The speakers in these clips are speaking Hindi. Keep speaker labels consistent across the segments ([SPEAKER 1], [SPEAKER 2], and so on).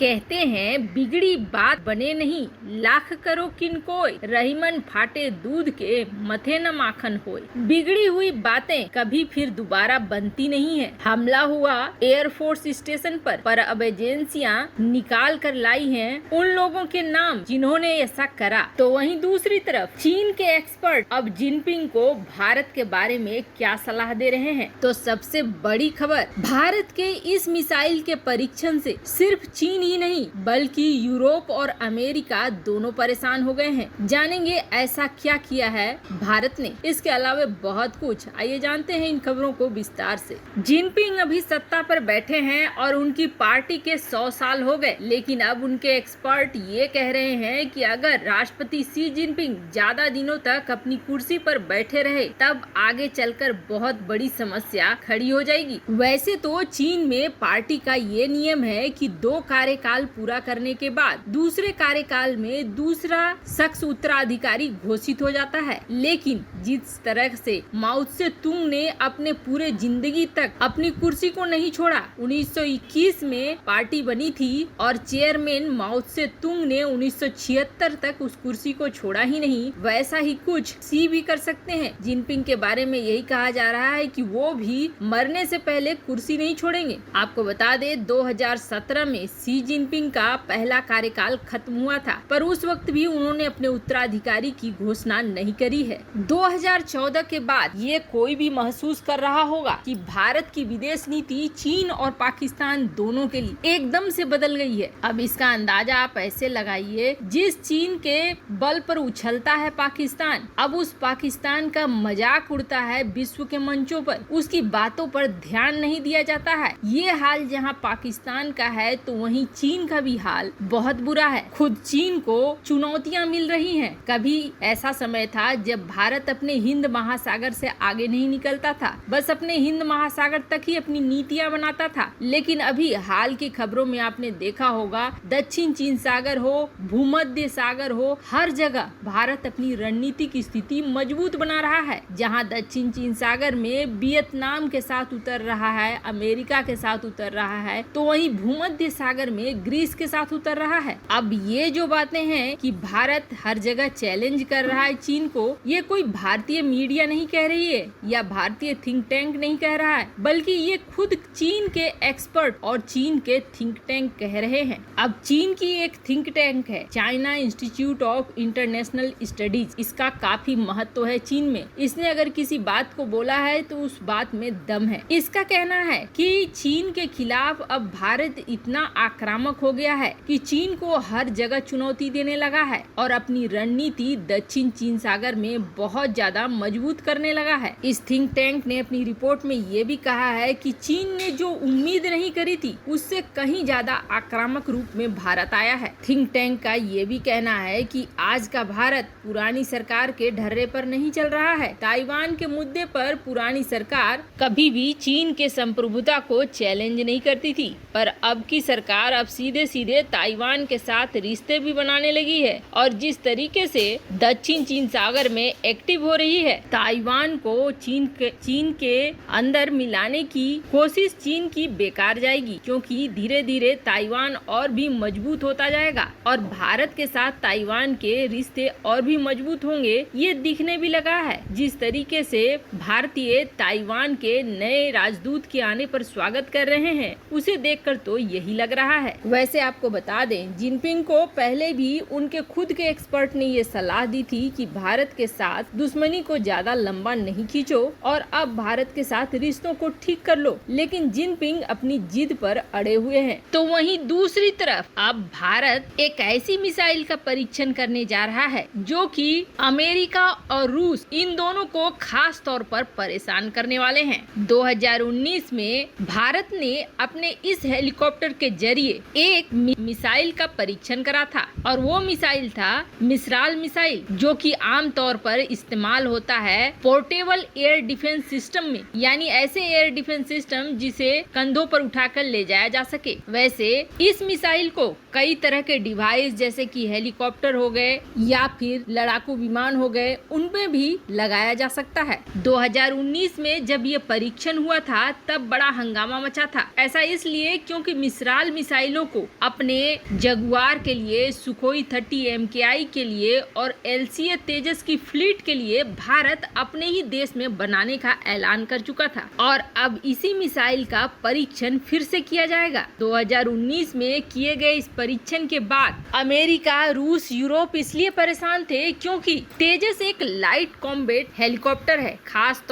[SPEAKER 1] कहते हैं बिगड़ी बात बने नहीं, लाख करो किन कोय, रहीमन फाटे दूध के मथे न माखन होय। बिगड़ी हुई बातें कभी फिर दोबारा बनती नहीं है। हमला हुआ एयरफोर्स स्टेशन पर अब एजेंसियां निकाल कर लाई हैं उन लोगों के नाम जिन्होंने ऐसा करा। तो वहीं दूसरी तरफ चीन के एक्सपर्ट अब जिनपिंग को भारत के बारे में क्या सलाह दे रहे हैं। तो सबसे बड़ी खबर, भारत के इस मिसाइल के परीक्षण से सिर्फ चीन ही नहीं बल्कि यूरोप और अमेरिका दोनों परेशान हो गए हैं। जानेंगे ऐसा क्या किया है भारत ने, इसके अलावा बहुत कुछ। आइए जानते हैं इन खबरों को विस्तार से। जिनपिंग अभी सत्ता पर बैठे हैं और उनकी पार्टी के 100 साल हो गए, लेकिन अब उनके एक्सपर्ट ये कह रहे हैं कि अगर राष्ट्रपति शी जिनपिंग ज्यादा दिनों तक अपनी कुर्सी पर बैठे रहे तब आगे चलकर बहुत बड़ी समस्या खड़ी हो जाएगी। वैसे तो चीन में पार्टी का ये नियम है कि 2 कार्यकाल पूरा करने के बाद दूसरे कार्यकाल में दूसरा शख्स उत्तराधिकारी घोषित हो जाता है, लेकिन जिस तरह से माओ त्से तुंग ने अपने पूरे जिंदगी तक अपनी कुर्सी को नहीं छोड़ा। 1921 में पार्टी बनी थी और चेयरमैन माओ त्से तुंग ने 1976 तक उस कुर्सी को छोड़ा ही नहीं। वैसा ही कुछ शी भी कर सकते हैं। जिनपिंग के बारे में यही कहा जा रहा है कि वो भी मरने से पहले कुर्सी नहीं छोड़ेंगे। आपको बता दे 2017 में शी जिनपिंग का पहला कार्यकाल खत्म हुआ था, पर उस वक्त भी उन्होंने अपने उत्तराधिकारी की घोषणा नहीं करी है। 2014 के बाद ये कोई भी महसूस कर रहा होगा कि भारत की विदेश नीति चीन और पाकिस्तान दोनों के लिए एकदम से बदल गई है। अब इसका अंदाजा आप ऐसे लगाइए, जिस चीन के बल पर उछलता है पाकिस्तान, अब उस पाकिस्तान का मजाक उड़ता है विश्व के मंचों पर, उसकी बातों पर ध्यान नहीं दिया जाता है। ये हाल जहाँ पाकिस्तान का है तो वहीं चीन का भी हाल बहुत बुरा है। खुद चीन को चुनौतियां मिल रही हैं। कभी ऐसा समय था जब भारत अपने हिंद महासागर से आगे नहीं निकलता था, बस अपने हिंद महासागर तक ही अपनी नीतियां बनाता था। लेकिन अभी हाल की खबरों में आपने देखा होगा, दक्षिण चीन सागर हो, भूमध्य सागर हो, हर जगह भारत अपनी रणनीतिक स्थिति मजबूत बना रहा है। जहां दक्षिण चीन सागर में वियतनाम के साथ उतर रहा है, अमेरिका के साथ उतर रहा है, तो वहीं भूमध्य सागर में ग्रीस के साथ उतर रहा है। अब ये जो बातें हैं कि भारत हर जगह चैलेंज कर रहा है चीन को, ये कोई भारतीय मीडिया नहीं कह रही है या भारतीय थिंक टैंक नहीं कह रहा है, बल्कि ये खुद चीन के एक्सपर्ट और चीन के थिंक टैंक कह रहे हैं। अब चीन की एक थिंक टैंक है China institute of international studies. इसका काफी महत्व है चीन में। इसने अगर किसी बात को बोला है तो उस बात में दम है। इसका कहना है कि चीन के खिलाफ अब भारत इतना आक्रामक हो गया है कि चीन को हर जगह चुनौती देने लगा है और अपनी रणनीति दक्षिण चीन सागर में बहुत ज्यादा मजबूत करने लगा है। इस थिंक टैंक ने अपनी रिपोर्ट में ये भी कहा है कि चीन ने जो उम्मीद नहीं करी थी उससे कहीं ज्यादा आक्रामक रूप में भारत आया है। थिंक टैंक का ये भी कहना है कि आज का भारत पुरानी सरकार के ढर्रे पर नहीं चल रहा है। ताइवान के मुद्दे पर पुरानी सरकार कभी भी चीन के संप्रभुता को चैलेंज नहीं करती थी, पर अब की सरकार अब सीधे सीधे ताइवान के साथ रिश्ते भी बनाने लगी है और जिस तरीके से दक्षिण चीन सागर में एक्टिव हो रही है, ताइवान को चीन के अंदर मिलाने की कोशिश चीन की बेकार जाएगी, क्योंकि धीरे धीरे ताइवान और भी मजबूत होता जाएगा और भारत के साथ ताइवान के रिश्ते और भी मजबूत होंगे। ये दिखने भी लगा है। जिस तरीके से भारतीय ताइवान के नए राजदूत के आने पर स्वागत कर रहे हैं, उसे देखकर तो यही लग रहा है। वैसे आपको बता दें, जिनपिंग को पहले भी उनके खुद के एक्सपर्ट ने ये सलाह दी थी कि भारत के साथ दुश्मनी को ज्यादा लंबा नहीं खींचो और अब भारत के साथ रिश्तों को ठीक कर लो, लेकिन जिनपिंग अपनी जिद पर अड़े हुए हैं। तो वहीं दूसरी तरफ अब भारत एक ऐसी मिसाइल का परीक्षण करने जा रहा है जो कि अमेरिका और रूस इन दोनों को खास तौर पर परेशान करने वाले हैं। 2019 में भारत ने अपने इस हेलीकॉप्टर के जरिए एक मिसाइल का परीक्षण करा था और वो मिसाइल था मिसाइल मिसाइल, जो कि आमतौर पर इस्तेमाल होता है पोर्टेबल एयर डिफेंस सिस्टम में, यानी ऐसे एयर डिफेंस सिस्टम जिसे कंधों पर उठाकर ले जाया जा सके। वैसे इस मिसाइल को कई तरह के डिवाइस जैसे कि हेलीकॉप्टर हो गए या फिर लड़ाकू विमान हो गए, उनमें भी लगाया जा सकता है। 2019 में जब ये परीक्षण हुआ था तब बड़ा हंगामा मचा था। ऐसा इसलिए क्योंकि मिसाइल मिसाइलों को अपने जगुआर के लिए, सुखोई 30 MKI के लिए और LCA तेजस की फ्लीट के लिए भारत अपने ही देश में बनाने का ऐलान कर चुका था और अब इसी मिसाइल का परीक्षण फिर से किया जाएगा। 2019 में किए गए इस परीक्षण के बाद अमेरिका, रूस, यूरोप इसलिए परेशान थे क्योंकि तेजस एक लाइट कॉम्बैट हेलीकॉप्टर है। खास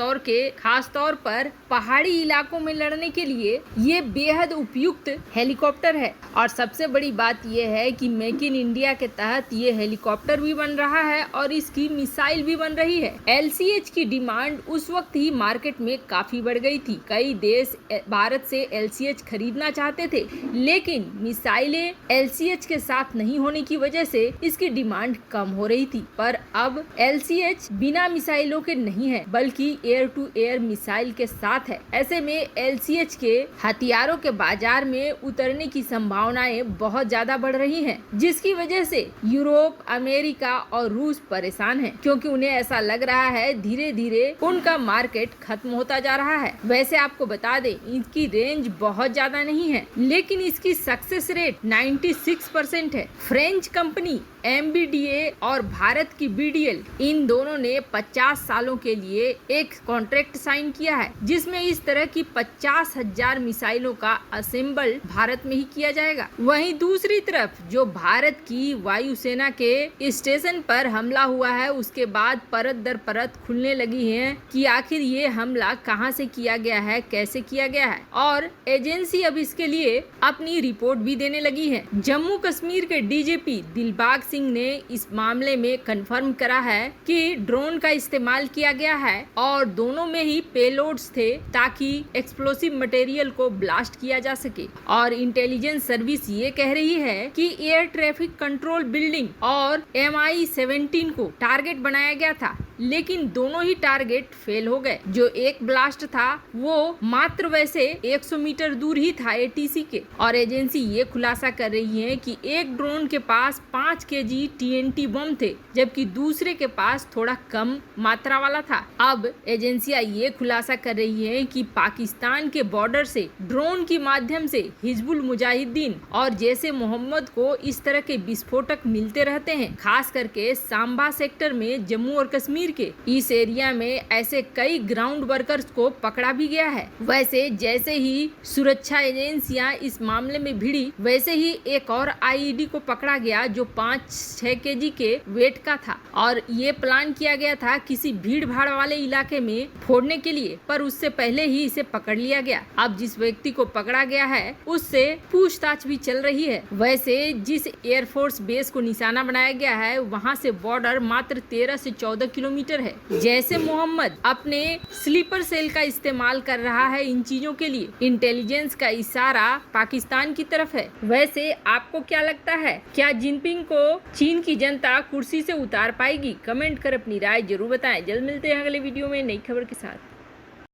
[SPEAKER 1] तौर पर पहाड़ी इलाकों में लड़ने के लिए ये बेहद उपयुक्त हेलीकॉप्टर है। और सबसे बड़ी बात यह है कि मेक इन इंडिया के तहत ये हेलीकॉप्टर भी बन रहा है और इसकी मिसाइल भी बन रही है। LCH की डिमांड उस वक्त ही मार्केट में काफी बढ़ गई थी। कई देश भारत से LCH खरीदना चाहते थे, लेकिन मिसाइलें LCH के साथ नहीं होने की वजह से इसकी डिमांड कम हो रही थी। पर अब LCH बिना मिसाइलों के नहीं है, बल्कि एयर टू एयर मिसाइल के साथ है। ऐसे में LCH के हथियारों के बाजार में उतरने की संभावनाएं बहुत ज्यादा बढ़ रही हैं, जिसकी वजह से यूरोप, अमेरिका और रूस परेशान हैं, क्योंकि उन्हें ऐसा लग रहा है धीरे धीरे उनका मार्केट खत्म होता जा रहा है। वैसे आपको बता दें, इसकी रेंज बहुत ज्यादा नहीं है, लेकिन इसकी सक्सेस रेट 96% है। फ्रेंच कंपनी MBDA और भारत की BDL, इन दोनों ने 50 सालों के लिए एक कॉन्ट्रैक्ट साइन किया है, जिसमें इस तरह की 50,000 मिसाइलों का असेंबल भारत में ही किया जाएगा। वहीं दूसरी तरफ जो भारत की वायुसेना के स्टेशन पर हमला हुआ है, उसके बाद परत दर परत खुलने लगी है कि आखिर ये हमला कहां से किया गया है, कैसे किया गया है, और एजेंसी अब इसके लिए अपनी रिपोर्ट भी देने लगी है। जम्मू कश्मीर के DGP दिलबाग सिंह ने इस मामले में कंफर्म करा है कि ड्रोन का इस्तेमाल किया गया है और दोनों में ही पेलोड्स थे ताकि एक्सप्लोसिव मटेरियल को ब्लास्ट किया जा सके। और इंटेलिजेंस सर्विस ये कह रही है कि एयर ट्रैफिक कंट्रोल बिल्डिंग और MI-17 को टारगेट बनाया गया था, लेकिन दोनों ही टारगेट फेल हो गए। जो एक ब्लास्ट था वो मात्र वैसे 100 मीटर दूर ही था ATC के। और एजेंसी ये खुलासा कर रही है कि एक ड्रोन के पास 5 kg TNT बम थे, जबकि दूसरे के पास थोड़ा कम मात्रा वाला था। अब एजेंसियां ये खुलासा कर रही है कि पाकिस्तान के बॉर्डर से ड्रोन के माध्यम से हिजबुल मुजाहिदीन और जैसे मोहम्मद को इस तरह के विस्फोटक मिलते रहते हैं। खास करके सांबा सेक्टर में जम्मू और कश्मीर के इस एरिया में ऐसे कई ग्राउंड वर्कर्स को पकड़ा भी गया है। वैसे जैसे ही सुरक्षा एजेंसियां इस मामले में भिड़ी, वैसे ही एक और IED को पकड़ा गया जो 5-6 kg के वेट का था और ये प्लान किया गया था किसी भीड़ भाड़ वाले इलाके में फोड़ने के लिए, पर उससे पहले ही इसे पकड़ लिया गया। अब जिस व्यक्ति को पकड़ा गया है उससे पूछताछ भी चल रही है। वैसे जिस एयरफोर्स बेस को निशाना बनाया गया है वहाँ से बॉर्डर मात्र 13 से 14 किलोमीटर है। जैसे मोहम्मद अपने स्लीपर सेल का इस्तेमाल कर रहा है इन चीजों के लिए, इंटेलिजेंस का इशारा पाकिस्तान की तरफ है। वैसे आपको क्या लगता है, क्या जिनपिंग को चीन की जनता कुर्सी से उतार पाएगी? कमेंट कर अपनी राय जरूर बताएं। जल्द मिलते हैं अगले वीडियो में नई खबर के साथ।